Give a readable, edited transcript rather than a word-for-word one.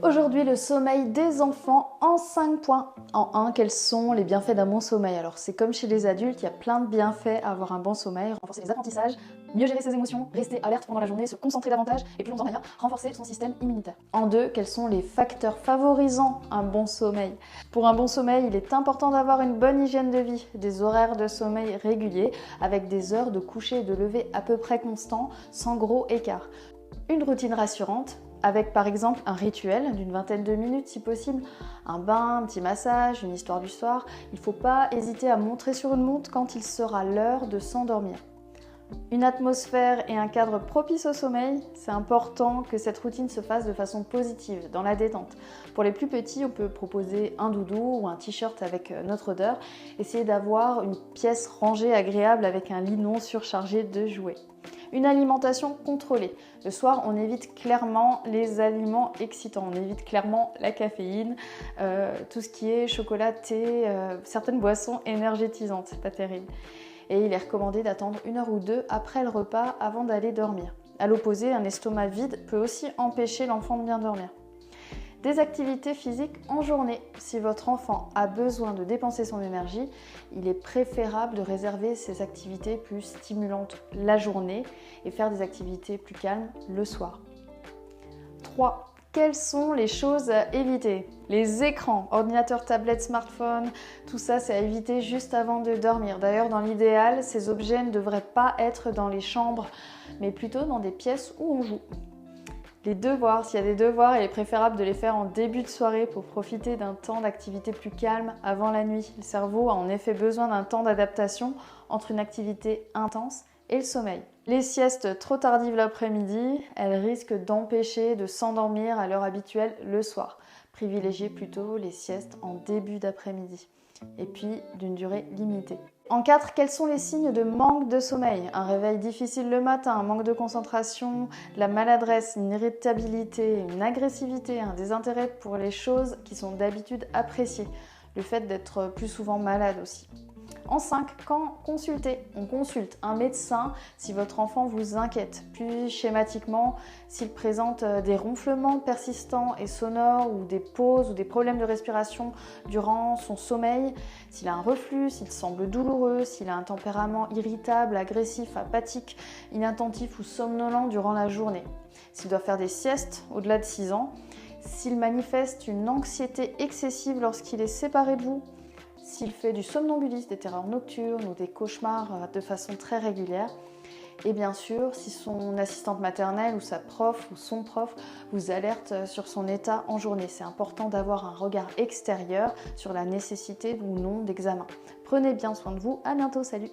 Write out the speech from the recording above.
Aujourd'hui, le sommeil des enfants en 5 points. En 1, quels sont les bienfaits d'un bon sommeil? Alors c'est comme chez les adultes, il y a plein de bienfaits à avoir un bon sommeil. Renforcer les apprentissages, mieux gérer ses émotions, rester alerte pendant la journée, se concentrer davantage et plus longtemps d'ailleurs, renforcer son système immunitaire. En 2, quels sont les facteurs favorisant un bon sommeil? Pour un bon sommeil, il est important d'avoir une bonne hygiène de vie, des horaires de sommeil réguliers, avec des heures de coucher et de lever à peu près constants, sans gros écart. Une routine rassurante, avec par exemple un rituel d'une vingtaine de minutes si possible, un bain, un petit massage, une histoire du soir. Il ne faut pas hésiter à montrer sur une montre quand il sera l'heure de s'endormir. Une atmosphère et un cadre propice au sommeil, c'est important que cette routine se fasse de façon positive, dans la détente. Pour les plus petits, on peut proposer un doudou ou un t-shirt avec notre odeur. Essayez d'avoir une pièce rangée agréable avec un lit non surchargé de jouets. Une alimentation contrôlée. Le soir, on évite clairement les aliments excitants, on évite clairement la caféine, tout ce qui est chocolat, thé, certaines boissons énergétisantes, c'est pas terrible. Et il est recommandé d'attendre 1 heure ou 2 après le repas avant d'aller dormir. À l'opposé, un estomac vide peut aussi empêcher l'enfant de bien dormir. Des activités physiques en journée. Si votre enfant a besoin de dépenser son énergie, il est préférable de réserver ces activités plus stimulantes la journée et faire des activités plus calmes le soir. 3. Quelles sont les choses à éviter? Les écrans, ordinateurs, tablettes, smartphones, tout ça c'est à éviter juste avant de dormir. D'ailleurs, dans l'idéal, ces objets ne devraient pas être dans les chambres, mais plutôt dans des pièces où on joue. Les devoirs, s'il y a des devoirs, il est préférable de les faire en début de soirée pour profiter d'un temps d'activité plus calme avant la nuit. Le cerveau a en effet besoin d'un temps d'adaptation entre une activité intense et le sommeil. Les siestes trop tardives l'après-midi, elles risquent d'empêcher de s'endormir à l'heure habituelle le soir. Privilégiez plutôt les siestes en début d'après-midi et puis d'une durée limitée. En 4, quels sont les signes de manque de sommeil? Un réveil difficile le matin, un manque de concentration, de la maladresse, une irritabilité, une agressivité, un désintérêt pour les choses qui sont d'habitude appréciées. Le fait d'être plus souvent malade aussi. En 5, quand consulter? On consulte un médecin si votre enfant vous inquiète. Plus schématiquement, s'il présente des ronflements persistants et sonores ou des pauses ou des problèmes de respiration durant son sommeil, s'il a un reflux, s'il semble douloureux, s'il a un tempérament irritable, agressif, apathique, inattentif ou somnolent durant la journée, s'il doit faire des siestes au-delà de 6 ans, s'il manifeste une anxiété excessive lorsqu'il est séparé de vous, s'il fait du somnambulisme, des terreurs nocturnes ou des cauchemars de façon très régulière. Et bien sûr, si son assistante maternelle ou sa prof ou son prof vous alerte sur son état en journée. C'est important d'avoir un regard extérieur sur la nécessité ou non d'examen. Prenez bien soin de vous, à bientôt, salut!